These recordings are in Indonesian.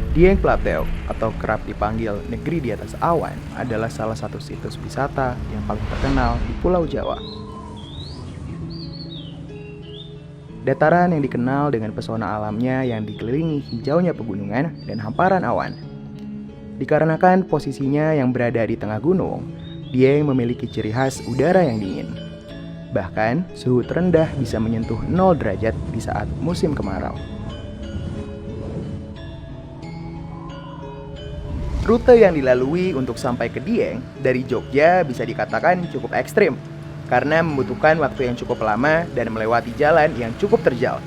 Dieng Plateau atau kerap dipanggil negeri di atas awan adalah salah satu situs wisata yang paling terkenal di Pulau Jawa. Dataran yang dikenal dengan pesona alamnya yang dikelilingi hijaunya pegunungan dan hamparan awan. Dikarenakan posisinya yang berada di tengah gunung, Dieng memiliki ciri khas udara yang dingin. Bahkan, suhu terendah bisa menyentuh 0 derajat di saat musim kemarau. Rute yang dilalui untuk sampai ke Dieng dari Jogja bisa dikatakan cukup ekstrim karena membutuhkan waktu yang cukup lama dan melewati jalan yang cukup terjal.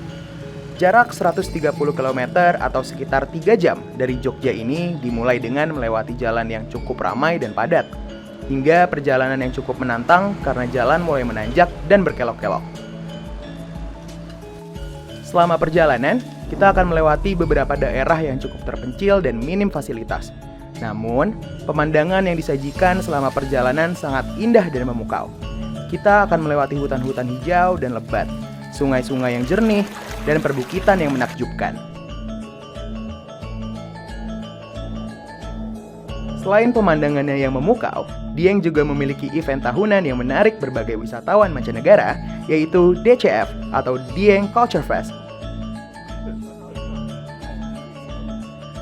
Jarak 130 km atau sekitar 3 jam dari Jogja ini dimulai dengan melewati jalan yang cukup ramai dan padat, hingga perjalanan yang cukup menantang karena jalan mulai menanjak dan berkelok-kelok. Selama perjalanan, kita akan melewati beberapa daerah yang cukup terpencil dan minim fasilitas. Namun, pemandangan yang disajikan selama perjalanan sangat indah dan memukau. Kita akan melewati hutan-hutan hijau dan lebat, sungai-sungai yang jernih, dan perbukitan yang menakjubkan. Selain pemandangannya yang memukau, Dieng juga memiliki event tahunan yang menarik berbagai wisatawan mancanegara, yaitu DCF atau Dieng Culture Fest.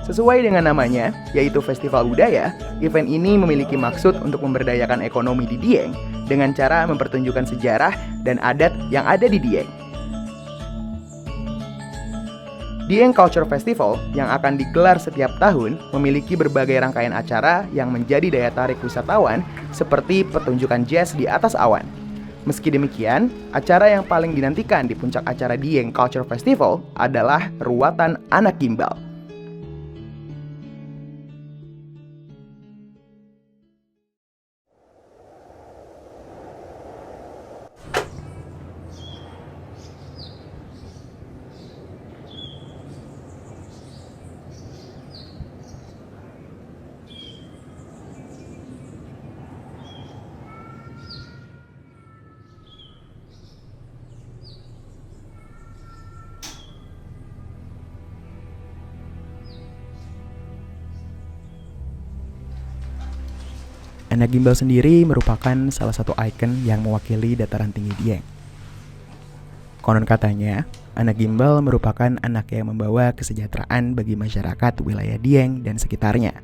Sesuai dengan namanya, yaitu Festival Budaya, event ini memiliki maksud untuk memberdayakan ekonomi di Dieng dengan cara mempertunjukkan sejarah dan adat yang ada di Dieng. Dieng Culture Festival yang akan digelar setiap tahun memiliki berbagai rangkaian acara yang menjadi daya tarik wisatawan seperti pertunjukan jazz di atas awan. Meski demikian, acara yang paling dinantikan di puncak acara Dieng Culture Festival adalah ruatan anak gimbal. Anak gimbal sendiri merupakan salah satu ikon yang mewakili dataran tinggi Dieng. Konon katanya, anak gimbal merupakan anak yang membawa kesejahteraan bagi masyarakat wilayah Dieng dan sekitarnya.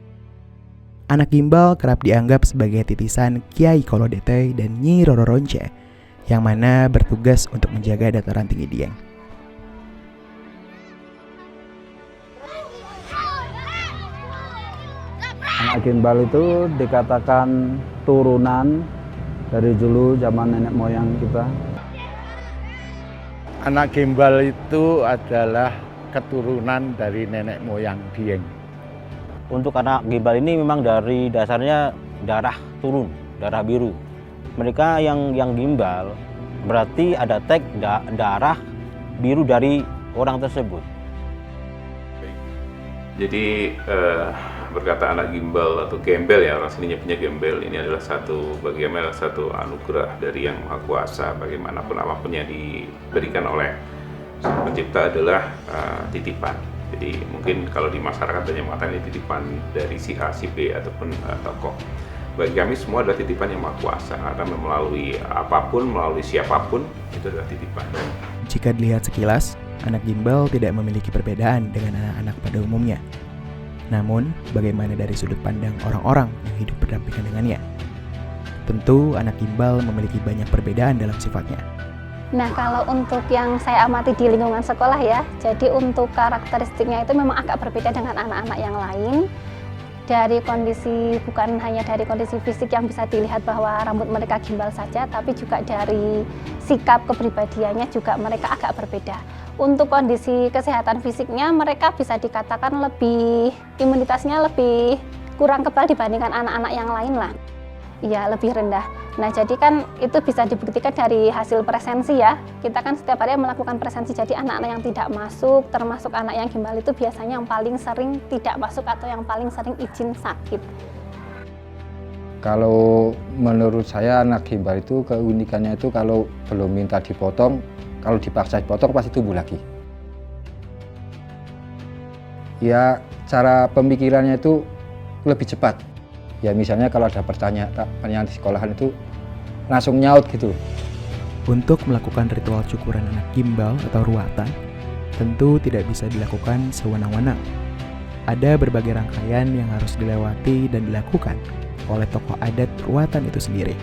Anak gimbal kerap dianggap sebagai titisan Kiai Kolodete dan Nyi Roro Ronce, yang mana bertugas untuk menjaga dataran tinggi Dieng. Anak gimbal itu dikatakan turunan dari dulu zaman nenek moyang kita. Anak gimbal itu adalah keturunan dari nenek moyang Dieng. Untuk anak gimbal ini memang dari dasarnya darah turun, darah biru. Mereka yang gimbal berarti ada tag darah biru dari orang tersebut. Jadi berkata anak gimbal atau gembel, ya orang sini punya gembel, ini adalah bagaimana satu anugerah dari Yang Maha Kuasa. Bagaimanapun apapun yang diberikan oleh Sang Pencipta adalah titipan. Jadi mungkin kalau di masyarakat banyak mengatakan ini titipan dari si A, si B ataupun tokoh. Bagi kami semua adalah titipan Yang Maha Kuasa, karena melalui apapun, melalui siapapun itu adalah titipan. Jika dilihat sekilas, anak gimbal tidak memiliki perbedaan dengan anak-anak pada umumnya. Namun, bagaimana dari sudut pandang orang-orang yang hidup berdampingan dengannya? Tentu, anak gimbal memiliki banyak perbedaan dalam sifatnya. Nah, kalau untuk yang saya amati di lingkungan sekolah ya, jadi untuk karakteristiknya itu memang agak berbeda dengan anak-anak yang lain. Dari kondisi, bukan hanya dari kondisi fisik yang bisa dilihat bahwa rambut mereka gimbal saja, tapi juga dari sikap kepribadiannya juga mereka agak berbeda. Untuk kondisi kesehatan fisiknya mereka bisa dikatakan imunitasnya lebih kurang kebal dibandingkan anak-anak yang lain lah. Iya, lebih rendah. Nah, jadi kan itu bisa dibuktikan dari hasil presensi ya. Kita kan setiap hari melakukan presensi, jadi anak-anak yang tidak masuk, termasuk anak yang gimbal itu biasanya yang paling sering tidak masuk atau yang paling sering izin sakit. Kalau menurut saya anak gimbal itu keunikannya itu kalau belum minta dipotong, kalau dipaksa dipotong pasti tumbuh lagi. Ya cara pemikirannya itu lebih cepat. Ya misalnya kalau ada pertanyaan di sekolahan itu langsung nyaut gitu. Untuk melakukan ritual cukuran anak gimbal atau ruatan, tentu tidak bisa dilakukan sewenang-wenang. Ada berbagai rangkaian yang harus dilewati dan dilakukan oleh tokoh adat ruatan itu sendiri.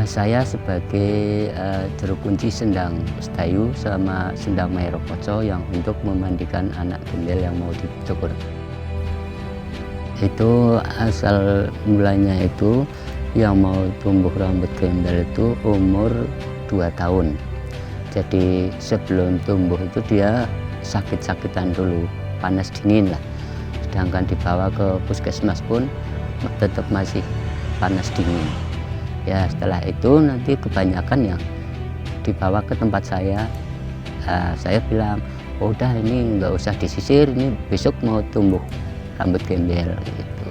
Saya sebagai juru kunci Sendang Setayu sama Sendang Mairokoco yang untuk memandikan anak gembel yang mau dicukur. Itu asal mulanya itu yang mau tumbuh rambut gembel itu umur 2 tahun. Jadi sebelum tumbuh itu dia sakit-sakitan dulu, panas dingin lah. Sedangkan dibawa ke puskesmas pun tetap masih panas dingin. Ya setelah itu nanti kebanyakan yang dibawa ke tempat saya bilang, oh udah ini nggak usah disisir, ini besok mau tumbuh rambut gembel gitu.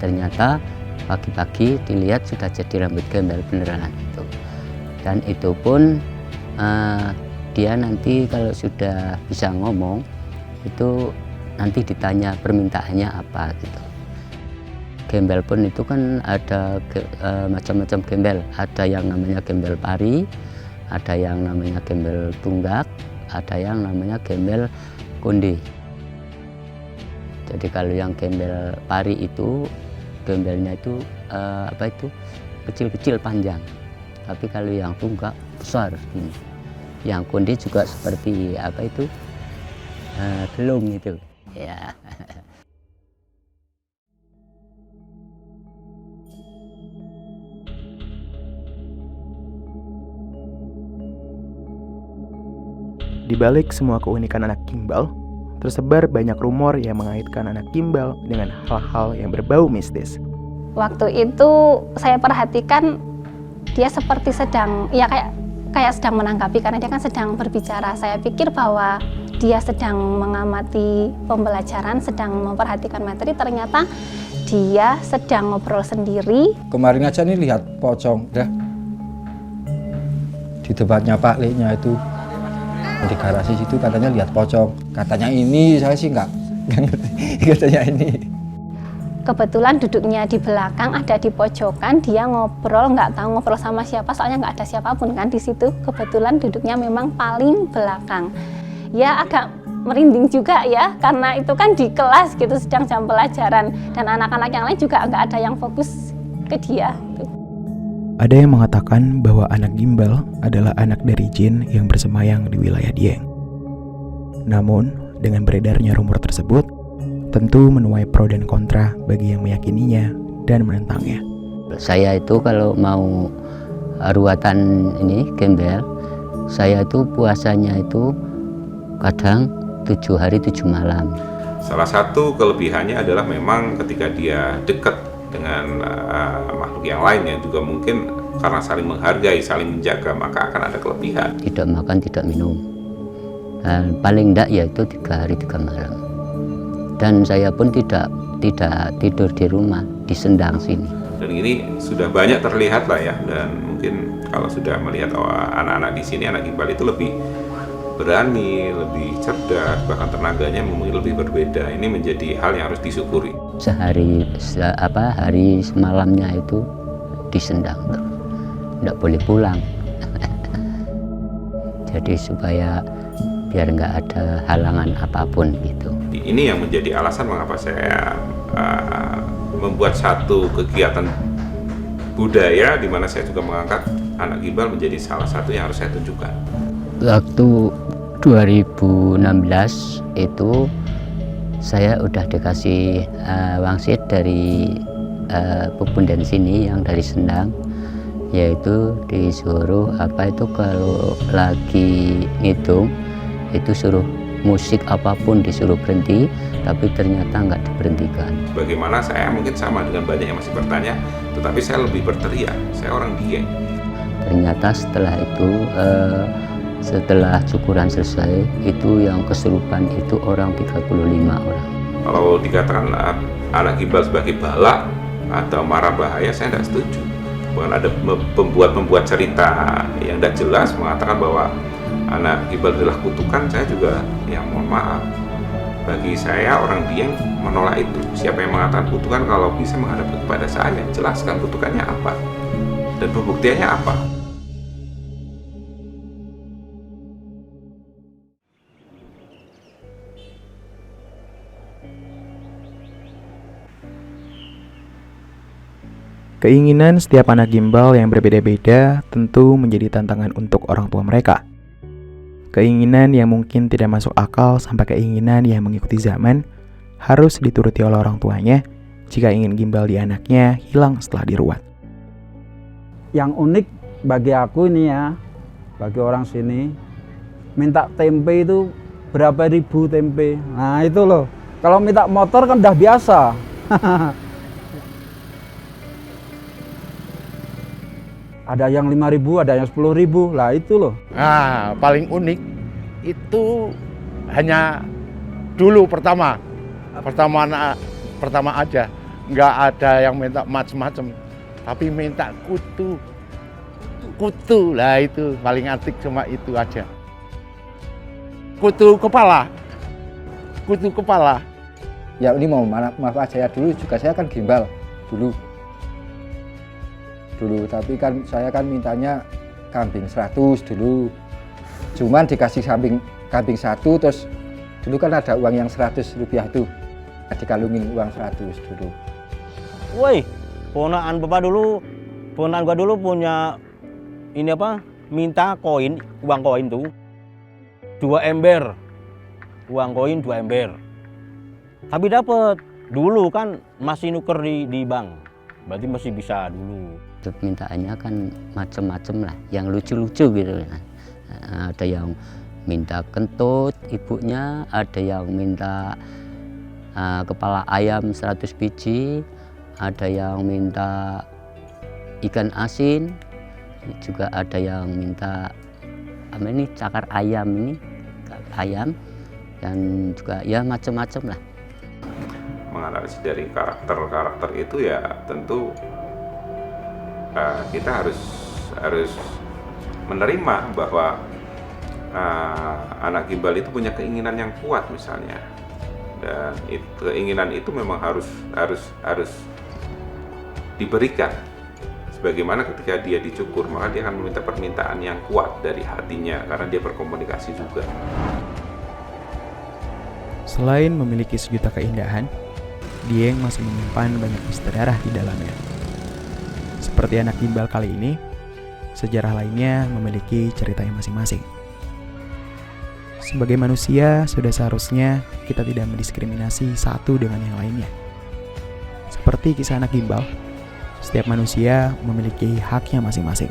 Ternyata pagi-pagi dilihat sudah jadi rambut gembel beneran itu. Dan itu pun dia nanti kalau sudah bisa ngomong itu nanti ditanya permintaannya apa gitu. Gembel pun itu kan ada macam-macam gembel, ada yang namanya gembel pari, ada yang namanya gembel tunggak, ada yang namanya gembel konde. Jadi kalau yang gembel pari itu gembelnya itu kecil-kecil panjang, tapi kalau yang tunggak besar. Yang konde juga seperti gelung itu. Ya. Di balik semua keunikan anak gimbal, tersebar banyak rumor yang mengaitkan anak gimbal dengan hal-hal yang berbau mistis. Waktu itu saya perhatikan dia seperti sedang, ya kayak sedang menanggapi karena dia kan sedang berbicara. Saya pikir bahwa dia sedang mengamati pembelajaran, sedang memperhatikan materi, ternyata dia sedang ngobrol sendiri. Kemarin aja nih lihat pocong, dah di tempatnya Pak Leknya itu di garasi situ katanya lihat pocong. Katanya ini, saya sih nggak ngerti. Katanya ini. Kebetulan duduknya di belakang, ada di pojokan, dia ngobrol, nggak tahu ngobrol sama siapa, soalnya nggak ada siapapun kan di situ. Kebetulan duduknya memang paling belakang. Ya agak merinding juga ya, karena itu kan di kelas gitu, sedang jam pelajaran, dan anak-anak yang lain juga nggak ada yang fokus ke dia. Ada yang mengatakan bahwa anak gimbal adalah anak dari jin yang bersemayang di wilayah Dieng. Namun, dengan beredarnya rumor tersebut, tentu menuai pro dan kontra bagi yang meyakininya dan menentangnya. Saya itu kalau mau ruatan ini gembel, saya itu puasanya itu kadang 7 hari 7 malam. Salah satu kelebihannya adalah memang ketika dia dekat dengan makhluk yang lain yang juga mungkin karena saling menghargai, saling menjaga, maka akan ada kelebihan. Tidak makan, tidak minum. Dan paling tidak yaitu 3 hari 3 malam. Dan saya pun tidak tidur di rumah, di Sendang sini. Dan ini sudah banyak terlihat lah ya, dan mungkin kalau sudah melihat anak-anak di sini, anak gimbal itu lebih berani, lebih cerdas, bahkan tenaganya mungkin lebih berbeda. Ini menjadi hal yang harus disyukuri. Hari semalamnya itu di Sendang, tidak boleh pulang. Jadi supaya biar nggak ada halangan apapun gitu. Ini yang menjadi alasan mengapa saya membuat satu kegiatan budaya di mana saya juga mengangkat anak gimbal menjadi salah satu yang harus saya tunjukkan. Waktu 2016 itu saya udah dikasih wangsit dari pepundan sini yang dari Sendang, yaitu disuruh kalau lagi ngitung itu suruh musik apapun disuruh berhenti, tapi ternyata nggak diberhentikan. Bagaimana saya mungkin sama dengan banyak yang masih bertanya, tetapi saya lebih berteriak, saya orang Dieng. Ternyata setelah itu setelah cukuran selesai itu yang kesurupan itu orang 35 orang. Kalau dikatakan anak gimbal sebagai bala atau mara bahaya, saya tidak setuju. Bahkan ada pembuat cerita yang tidak jelas mengatakan bahwa anak gimbal adalah kutukan. Saya juga, ya mohon maaf, Bagi saya orang Dieng menolak itu. Siapa yang mengatakan kutukan kalau bisa menghadap kepada saya, jelaskan kutukannya apa dan pembuktiannya apa. Keinginan setiap anak gimbal yang berbeda-beda tentu menjadi tantangan untuk orang tua mereka. Keinginan yang mungkin tidak masuk akal sampai keinginan yang mengikuti zaman harus dituruti oleh orang tuanya jika ingin gimbal di anaknya hilang setelah diruat. Yang unik bagi aku ini ya, bagi orang sini, minta tempe itu berapa ribu tempe. Nah itu loh, kalau minta motor kan udah biasa. Ada yang 5.000, ada yang 10.000, lah itu loh. Nah, paling unik itu hanya dulu pertama aja, nggak ada yang minta macem-macem, tapi minta kutu lah, itu paling antik, cuma itu aja. Kutu kepala. Ya ini maaf aja ya, dulu juga saya kan gimbal dulu, tapi kan saya kan mintanya kambing 100 dulu, cuman dikasih kambing 1, terus dulu kan ada uang yang 100 rupiah tuh, dikalungin uang 100 dulu. Woi, ponakan gua dulu punya ini apa? Minta koin, uang koin tuh 2 ember. Uang koin 2 ember. Tapi dapat. Dulu kan masih nuker di bank. Berarti masih bisa dulu. Mintaannya kan macem-macem lah, yang lucu-lucu gitu. Ada yang minta kentut ibunya, ada yang minta kepala ayam 100 biji, ada yang minta ikan asin, juga ada yang minta apa ini, cakar ayam dan juga ya macam-macam lah. Menganalisis dari karakter itu ya tentu kita harus menerima bahwa anak gimbal itu punya keinginan yang kuat misalnya, dan keinginan itu memang harus diberikan. Sebagaimana ketika dia dicukur, maka dia akan meminta permintaan yang kuat dari hatinya karena dia berkomunikasi juga. Selain memiliki sejuta keindahan, Dieng masih menyimpan banyak misteri darah di dalamnya. Seperti anak gimbal kali ini, sejarah lainnya memiliki ceritanya masing-masing. Sebagai manusia, sudah seharusnya kita tidak mendiskriminasi satu dengan yang lainnya. Seperti kisah anak gimbal, setiap manusia memiliki haknya masing-masing.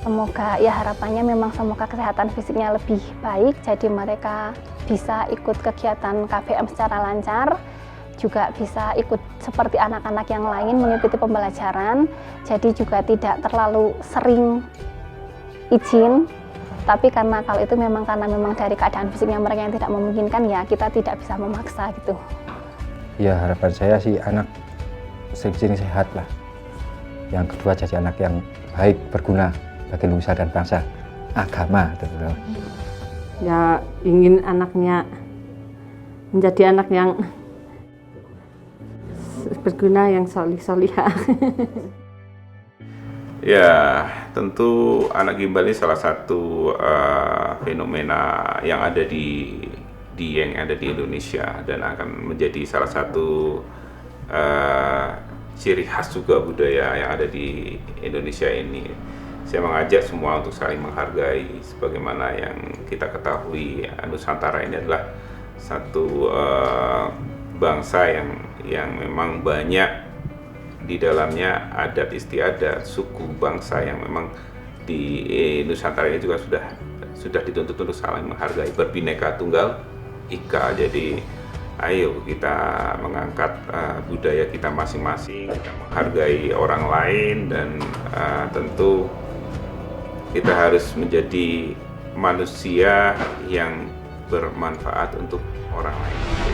Semoga ya harapannya memang semoga kesehatan fisiknya lebih baik, jadi mereka bisa ikut kegiatan KBM secara lancar, juga bisa ikut seperti anak-anak yang lain mengikuti pembelajaran, jadi juga tidak terlalu sering izin, tapi karena kalau itu memang dari keadaan fisiknya mereka yang tidak memungkinkan, ya kita tidak bisa memaksa gitu. Ya harapan saya sih anak sering sehat lah. Yang kedua jadi anak yang baik, berguna bagi nusa dan bangsa, agama terutama. Ya ingin anaknya menjadi anak yang berguna, yang solih-solihah. Ya, tentu anak gimbal ini salah satu fenomena yang ada di Dieng, ada di Indonesia, dan akan menjadi salah satu ciri khas juga budaya yang ada di Indonesia ini. Saya mengajak semua untuk saling menghargai, sebagaimana yang kita ketahui Nusantara ini adalah satu bangsa yang memang banyak di dalamnya adat istiadat, suku bangsa yang memang di Nusantara ini juga sudah dituntut untuk saling menghargai, berbineka tunggal ika. Jadi ayo kita mengangkat budaya kita masing-masing, kita menghargai orang lain, dan tentu kita harus menjadi manusia yang bermanfaat untuk orang lain.